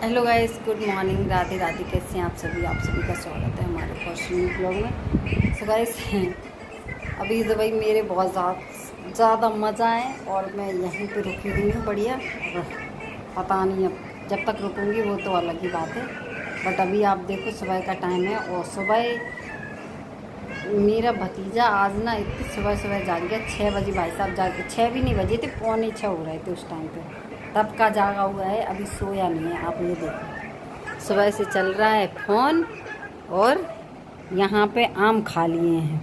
Hello guys, good morning, Radhe Radhe. कैसे हैं आप सभी का स्वागत है हमारे पर्सनल ब्लॉग में। सो गाइस, अभी दुबई मेरे बहुत ज़्यादा मज़ा है और मैं यहीं पे रुकी हुई हूँ बढ़िया। और पता नहीं अब जब तक रुकूंगी वो तो अलग ही बात है। बट अभी आप देखो सुबह का टाइम है और सुबह मेरा भतीजा आज ना इतनी सुबह सुबह जाग गया। 6 बजे भाई साहब जाग के, 6 भी नहीं बजे थे, पौने 6 हो रहे थे उस टाइम पे। तब का जागा हुआ है, अभी सोया नहीं है। आप ये देखो, सुबह से चल रहा है फ़ोन और यहाँ पे आम खा लिए हैं।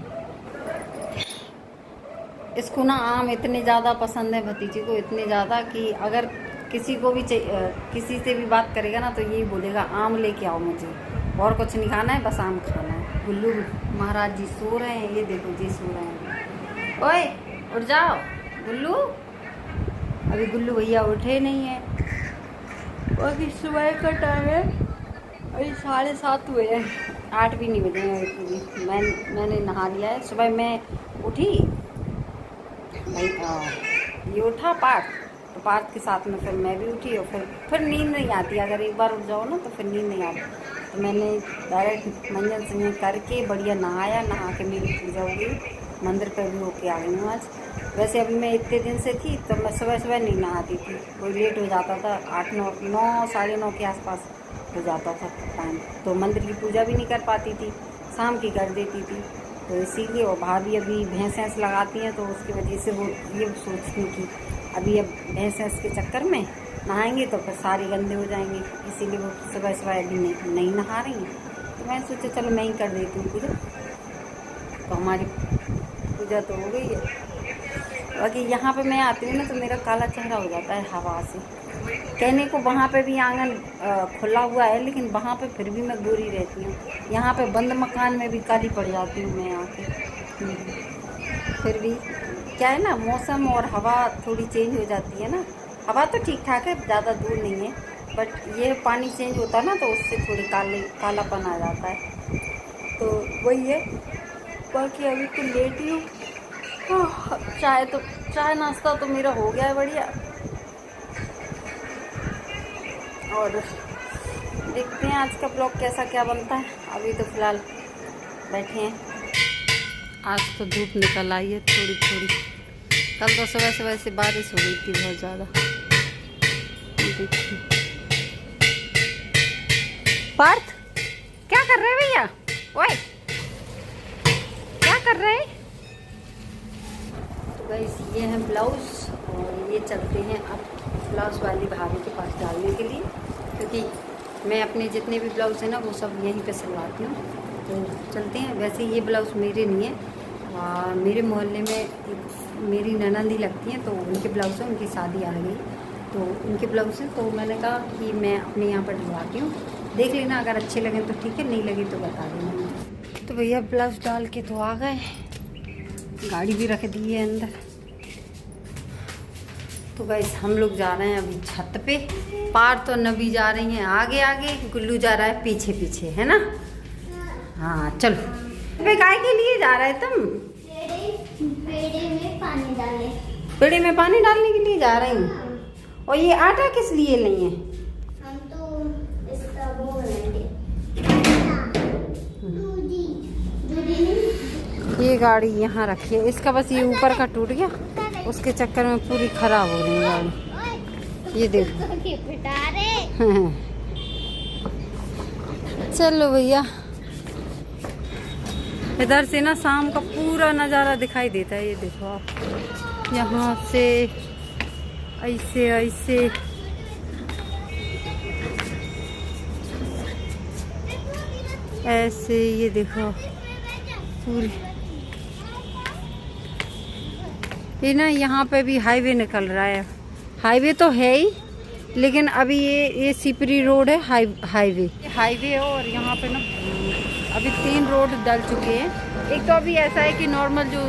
इसको ना आम इतने ज़्यादा पसंद है भतीजे को, इतने ज़्यादा कि अगर किसी को भी किसी से भी बात करेगा ना तो यही बोलेगा आम लेके आओ मुझे, और कुछ नहीं खाना है, बस आम खाना है। गुल्लू महाराज जी सो रहे हैं, ये देखो जी सो रहे हैं। ओए उठ जाओ गुल्लू। अभी गुल्लू भैया उठे नहीं है, अभी सुबह का टाइम है, अभी 7:30 हुए हैं, 8 भी नहीं बजे हैं। मैंने नहा लिया है। सुबह मैं उठी भाई, ये उठा पार्थ, तो पार्थ के साथ में फिर मैं भी उठी और फिर नींद नहीं आती। अगर एक बार उठ जाओ ना तो फिर नींद नहीं आती। तो मैंने डायरेक्ट मंजन संजन करके बढ़िया नहाया, नहा के मेरी पूजा हो गई, मंदिर पर भी होके आ गई हूँ आज। वैसे अभी मैं इतने दिन से थी तो मैं सुबह सुबह नहीं नहाती थी, कोई लेट हो जाता था, 8 9 साढ़े 9 के आसपास हो जाता था टाइम, तो मंदिर की पूजा भी नहीं कर पाती थी, शाम की कर देती थी। तो इसीलिए, और भाभी अभी भैंस लगाती हैं तो उसकी वजह से वो ये सोचती कि अभी अब भैंस के चक्कर में नहाएंगे तो फिर सारी गंदे हो जाएंगे, इसीलिए वो सुबह सुबह अभी नहीं नहा रही हैं। तो मैं सोचा चलो मैं ही कर देती हूँ पूजा। तो हमारी पूजा तो हो गई है। बाकी यहाँ पे मैं आती हूँ ना तो मेरा काला चेहरा हो जाता है हवा से। कहने को वहाँ पे भी आंगन खुला हुआ है, लेकिन वहाँ पे फिर भी मैं गोरी रहती हूँ। यहाँ पे बंद मकान में भी काली पड़ जाती हूँ मैं आके। फिर भी क्या है ना, मौसम और हवा थोड़ी चेंज हो जाती है ना। हवा तो ठीक ठाक है, ज़्यादा दूर नहीं है, बट ये पानी चेंज होता है ना तो उससे थोड़ी कालापन आ जाता है। तो वही है। बाकी अभी तो लेट ही हूँ। चाय नाश्ता तो मेरा हो गया है बढ़िया, और देखते हैं आज का ब्लॉग कैसा क्या बनता है। अभी तो फ़िलहाल बैठे हैं। आज तो धूप निकल आई है थोड़ी थोड़ी, कल तो सुबह सुबह से बारिश हो गई थी बहुत ज़्यादा। देखिए पार्थ क्या कर रहे हैं भैया, ओए क्या कर रहे हैं। तो गाइस ये है ब्लाउज़, और ये चलते हैं अब ब्लाउज़ वाली भाभी के पास डालने के लिए, क्योंकि मैं अपने जितने भी ब्लाउज़ हैं ना वो सब यहीं पे सिलवाती हूँ। तो चलते हैं। वैसे ये ब्लाउज़ मेरे नहीं है, मेरे मोहल्ले में एक मेरी ननंद ही लगती हैं, तो उनके ब्लाउज़ हैं, उनकी शादी आ गई तो उनके ब्लाउज़ हैं। तो मैंने कहा कि मैं अपने यहाँ पर डलवाती हूँ, देख लेना, अगर अच्छे लगें तो ठीक है, नहीं लगे तो बता देना। तो भैया ब्लाउज़ डाल के तो आ गए, गाड़ी भी रख दी है अंदर। तो गाइस हम लोग जा रहे हैं अभी छत पे। पार तो नबी जा रही हैं आगे आगे, गुल्लू जा रहा है पीछे पीछे, है ना। हाँ चलो। पे काय के लिए जा रहे तुम? पेड़े में पानी डालने। पेड़े में पानी डालने के लिए जा रही हैं। और ये आटा किस लिए ली हैं? हम तो इसका वो बनाएंगे, दूधी नहीं। ये गाड़ी यहाँ रखी है, इसका बस ये ऊपर का टूट गया, उसके चक्कर में पूरी खराब हो रही है गाड़ी। ये देखो पिटा रहे। चलो भैया, इधर से ना शाम का पूरा नज़ारा दिखाई देता है। ये देखो आप, यहाँ से ऐसे ऐसे ऐसे, ये देखो पूरी। ये ना यहाँ पे भी हाईवे निकल रहा है, हाईवे तो है ही, लेकिन अभी ये सिपरी रोड है, हाईवे है। और यहाँ पे ना अभी 3 रोड डल चुके हैं। एक तो अभी ऐसा है कि नॉर्मल जो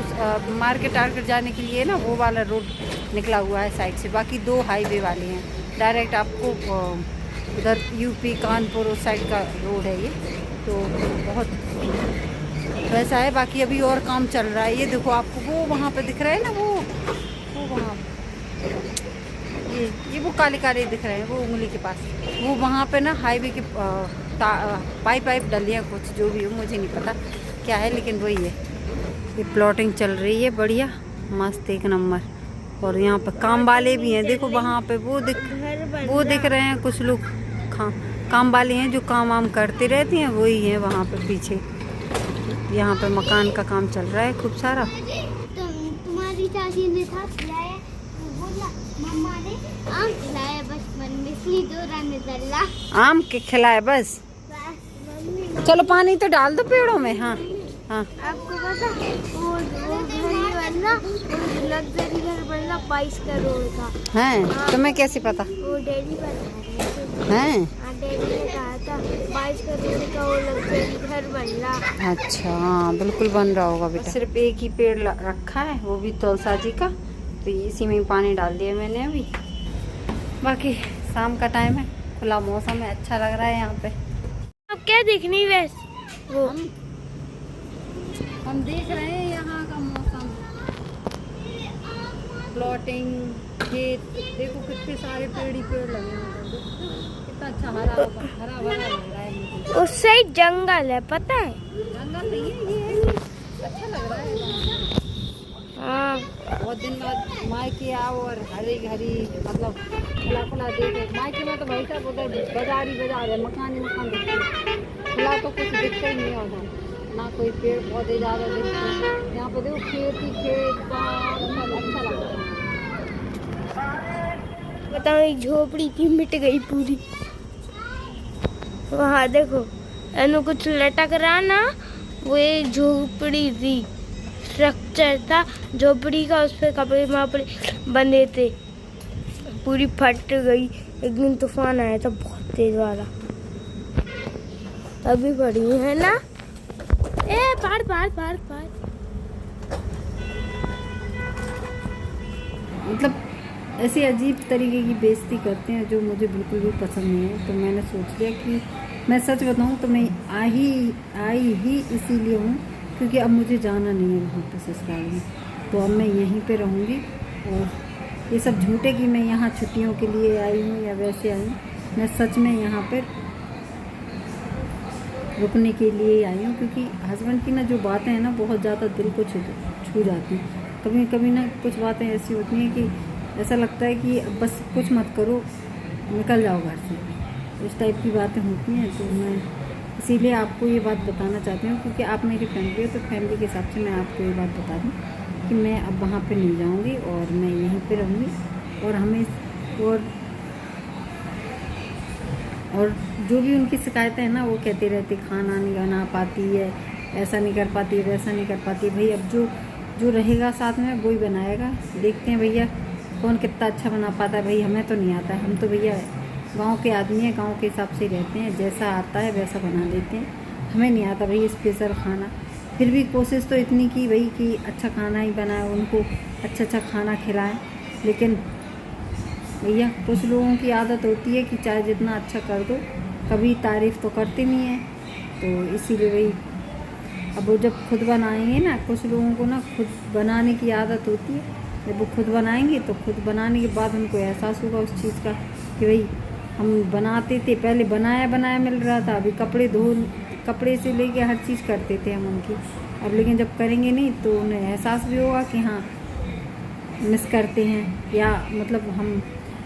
मार्केट जाने के लिए ना वो वाला रोड निकला हुआ है साइड से, बाकी 2 हाईवे वाले हैं डायरेक्ट आपको उधर यूपी कानपुर उस साइड का रोड है ये, तो बहुत वैसा है। बाकी अभी और काम चल रहा है। ये देखो आपको वो वहाँ पे दिख रहा है ना, वो वहाँ ये ये वो काले काले दिख रहे हैं, वो उंगली के पास। वो वहाँ पे ना हाईवे के पाइप डली है, कुछ जो भी हो मुझे नहीं पता क्या है, लेकिन वही है। ये प्लॉटिंग चल रही है बढ़िया मस्त एक नंबर। और यहाँ पे काम वाले भी हैं, देखो वहाँ पे वो दिख रहे हैं कुछ लोग काम वाले हैं जो काम वाम करते रहते हैं, वही हैं वहाँ पे पीछे। यहाँ पे मकान का काम चल रहा है खूब सारा। तुम्हारी चाची ने था खिलाया, बोला मम्मा ने आम खिलाया बचपन में, इसलिए दौरा निकला। आम के खिलाए बस? चलो पानी तो डाल दो पेड़ों में। हाँ हाँ। आपको पता वो घर बनना, लग्जरी घर बनना 22 करोड़ का है? तुम्हें कैसे पता? वो डैडी बता रहे थे। हैं? हाँ, डैडी ने कहा था 22 करोड़ का वो लग्जरी घर बनना। अच्छा हाँ बिल्कुल बन रहा होगा बेटा। सिर्फ एक ही पेड़ रखा है, वो भी तुलसा जी का, तो इसी में पानी डाल दिया मैंने अभी। बाकी शाम का टाइम है, खुला मौसम है, अच्छा लग रहा है यहाँ पे। अब क्या देखनी वैस वो हम देख रहे हैं यहाँ का मौसम, प्लॉटिंग, खेत, देखो कितने सारे पेड़ ही पेड़ लगे हैं, कितना अच्छा हरा हरा भरा लग रहा है मुझे। उस साइड जंगल है, पता है? जंगल नहीं है, ये है, अच्छा लग रहा है। हाँ, बहुत दिन बाद मायके आओ और हरी हरी मतलब खुला खुला देखे। मायके में तो भाई साहब उधर बाजार है, मकान ही मकान दिखते हैं, खुला तो कुछ दिखता ही नहीं होगा, ना कोई पेड़ पौधे ज़्यादा दिखते हैं। यहाँ पे देखो खेत ही खेत, पहाड़, सब अच्छा लग रहा है। बताओ एक झोपड़ी थी मिट गई पूरी। वहाँ देखो एनो कुछ लटक रहा ना, वो एक झोपड़ी थी, स्ट्रक्चर था झोपड़ी का, उस पर कपड़े वपड़े बंधे थे, पूरी फट गई। एक दिन तूफान आया था बहुत तेज वाला, तभी पड़ी है ना। ए पार पार पार पार। मतलब ऐसी अजीब तरीके की बेइज्जती करते हैं जो मुझे बिल्कुल भी पसंद नहीं है। तो मैंने सोच लिया कि मैं सच बताऊं तो मैं आई ही इसीलिए हूँ क्योंकि अब मुझे जाना नहीं है वहाँ पे ससुराल में, तो अब मैं यहीं पे रहूँगी। और ये सब झूठे कि मैं यहाँ छुट्टियों के लिए आई हूँ या वैसे आई हूँ, मैं सच में यहाँ पर रुकने के लिए आई हूँ, क्योंकि हस्बैंड की ना जो बातें हैं ना बहुत ज़्यादा दिल को छू जाती हैं। कभी कभी ना कुछ बातें ऐसी होती हैं कि ऐसा लगता है कि बस कुछ मत करो, निकल जाओ घर से, इस टाइप की बातें होती हैं। तो मैं इसीलिए आपको ये बात बताना चाहती हूँ, क्योंकि आप मेरी फैमिली हो, तो फैमिली के हिसाब से मैं आपको ये बात बता दूँ कि मैं अब वहाँ पे नहीं जाऊँगी और मैं यहीं पे रहूँगी। और हमें और जो भी उनकी शिकायतें हैं ना, वो कहते रहते खाना नहीं बना पाती है, ऐसा नहीं कर पाती है, वैसा नहीं कर पाती है। भाई अब जो रहेगा साथ में वही बनाएगा, देखते हैं भैया कौन कितना अच्छा बना पाता है। भाई हमें तो नहीं आता है, हम तो भैया गांव के आदमी हैं, गांव के हिसाब से रहते हैं, जैसा आता है वैसा बना लेते हैं। हमें नहीं आता भाई स्पेशल खाना, फिर भी कोशिश तो इतनी की भाई कि अच्छा खाना ही बनाए, उनको अच्छा खाना खिलाएं। लेकिन भैया कुछ लोगों की आदत होती है कि चाहे जितना अच्छा कर दो कभी तारीफ़ तो करते नहीं है, तो इसीलिए भाई अब वो जब खुद बनाएंगे ना, कुछ लोगों को ना खुद बनाने की आदत होती है, जब वो खुद बनाएंगे तो खुद बनाने के बाद उनको एहसास होगा उस चीज़ का कि भाई हम बनाते थे, पहले बनाया मिल रहा था, अभी कपड़े से लेके हर चीज़ करते थे हम उनकी, अब लेकिन जब करेंगे नहीं तो उन्हें एहसास भी होगा कि हाँ मिस करते हैं, या मतलब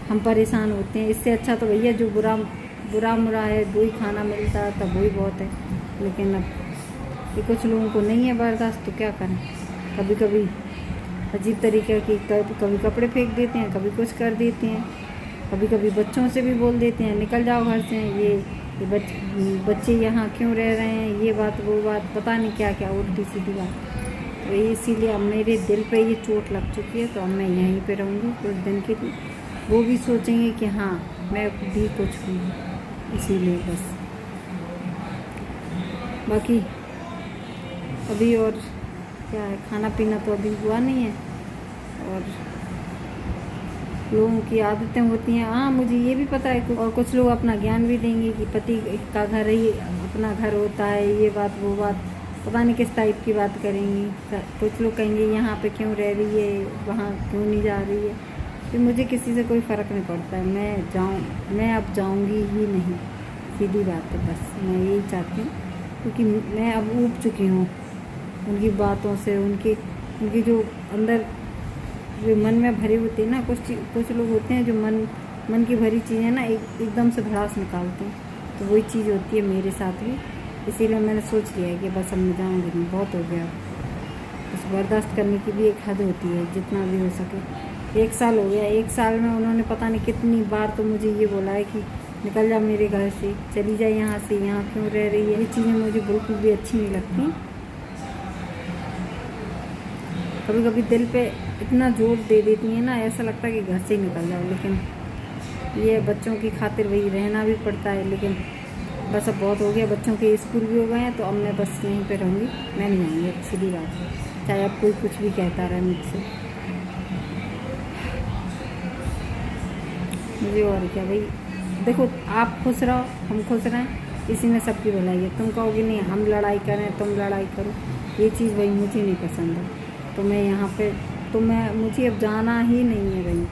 हम परेशान होते हैं। इससे अच्छा तो भैया जो बुरा मुरा है वो ही खाना मिलता है तब वही बहुत है। लेकिन अब ये कुछ लोगों को नहीं है बर्दाश्त, तो क्या करें। कभी कभी अजीब तरीके की कभी कपड़े फेंक देते हैं, कभी कुछ कर देते हैं, कभी कभी बच्चों से भी बोल देते हैं निकल जाओ घर से, ये बच्चे यहाँ क्यों रह रहे हैं, ये बात वो बात, पता नहीं क्या क्या उल्टी सीधी बात। तो इसीलिए अब मेरे दिल पे ये चोट लग चुकी है, तो अब मैं यहीं पे रहूँगी कुछ दिन के लिए। वो भी सोचेंगे कि हाँ मैं भी कुछ हूँ, इसीलिए बस। बाकी अभी और क्या है, खाना पीना तो अभी हुआ नहीं है, और लोगों की आदतें होती हैं। हाँ मुझे ये भी पता है, और कुछ लोग अपना ज्ञान भी देंगे कि पति का घर ही अपना घर होता है, ये बात वो बात, पता नहीं किस टाइप की बात करेंगी। कुछ लोग कहेंगे यहाँ पे क्यों रह रही है, वहाँ क्यों नहीं जा रही है, कि मुझे किसी से कोई फ़र्क नहीं पड़ता है, मैं अब जाऊंगी ही नहीं, सीधी बात है। बस मैं यही चाहती हूँ, क्योंकि मैं अब ऊब चुकी हूँ उनकी बातों से, उनकी जो अंदर जो मन में भरी होती है ना, कुछ लोग होते हैं जो मन की भरी चीज़ें ना एकदम से भड़ास निकालते हैं, तो वही चीज़ होती है मेरे साथ भी। इसीलिए मैंने सोच लिया है कि बस अब मैं जाऊँगी नहीं, बहुत हो गया। बस बर्दाश्त करने की भी एक हद होती है, जितना भी हो सके। 1 साल हो गया, 1 साल में उन्होंने पता नहीं कितनी बार तो मुझे ये बोला है कि निकल जा मेरे घर से, चली जा यहाँ से, यहाँ क्यों रह रही है। ये चीज़ें मुझे बिल्कुल भी अच्छी नहीं लगती। कभी कभी दिल पे इतना जोर दे देती है ना, ऐसा लगता है कि घर से ही निकल जाओ, लेकिन ये बच्चों की खातिर वही रहना भी पड़ता है। लेकिन बस अब बहुत हो गया, बच्चों के स्कूल भी हो गए हैं, तो अब मैं बस यहीं पे रहूँगी, मैं नहीं आऊँगी, सीधी बात है, चाहे अब कोई कुछ भी कहता रहे मुझसे। मुझे और क्या भाई, देखो आप खुश रहो, हम खुश रहें, इसी में सबकी भलाई है। तुम कहोगे नहीं हम लड़ाई करें, तुम लड़ाई करो, ये चीज़ भाई मुझे नहीं पसंद है। तो मैं यहाँ पे मुझे अब जाना ही नहीं है भाई,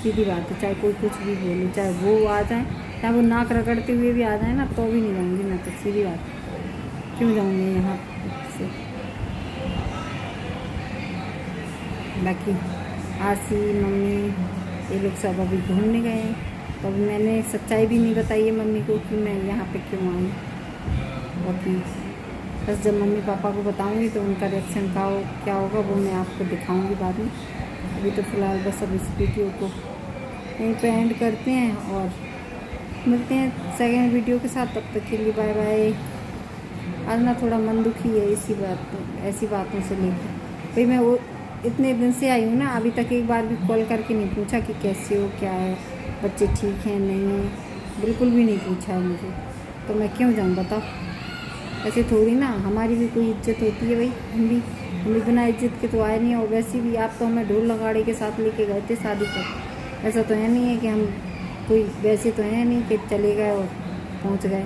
सीधी बात है। चाहे कोई कुछ भी बोले, चाहे वो आ जाए, चाहे वो नाक रगड़ते हुए भी आ जाए ना, तो भी नहीं जाऊँगी मैं, तो सीधी बात है। क्यों जाऊँगी यहाँ से। बाकी आसी मम्मी ये लोग सब अभी घूमने गए हैं, तो अभी मैंने सच्चाई भी नहीं बताई है मम्मी को कि मैं यहाँ पे क्यों आई। बाकी बस जब मम्मी पापा को बताऊँगी तो उनका रिएक्शन क्या होगा वो मैं आपको दिखाऊँगी बाद में। अभी तो फ़िलहाल बस अब इस वीडियो को यहीं पे एंड करते हैं और मिलते हैं सेकेंड वीडियो के साथ। तब तक के लिए बाय बाय। आज ना थोड़ा मन दुखी है ऐसी बातों से लेकर। भाई मैं वो इतने दिन से आई हूँ ना, अभी तक एक बार भी कॉल करके नहीं पूछा कि कैसे हो, क्या है, बच्चे ठीक हैं नहीं हैं, बिल्कुल भी नहीं पूछा है मुझे। तो मैं क्यों जाऊँ बताओ। ऐसे थोड़ी ना, हमारी भी कोई इज्जत होती है भाई, हम भी बिना इज्जत के तो आए नहीं। और वैसे भी आप तो हमें ढोल नगाड़े के साथ लेके गए थे शादी पर, ऐसा तो है नहीं है कि हम कोई, वैसे तो है नहीं कि चले गए और पहुंच गए।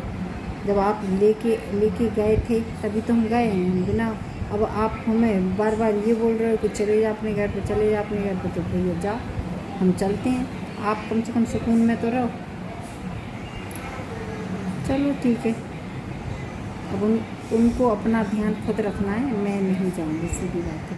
जब आप लेके गए थे तभी तो हम गए हैं, हम बिना। अब आप हमें बार बार ये बोल रहे हो कि चले जा अपने घर पे, चले जा अपने घर पे, तो भैया जाओ, हम चलते हैं, आप कम से कम सुकून में तो रहो। चलो ठीक है, अब उनको अपना ध्यान खुद रखना है, मैं नहीं जाऊँगी, सीधी बात है।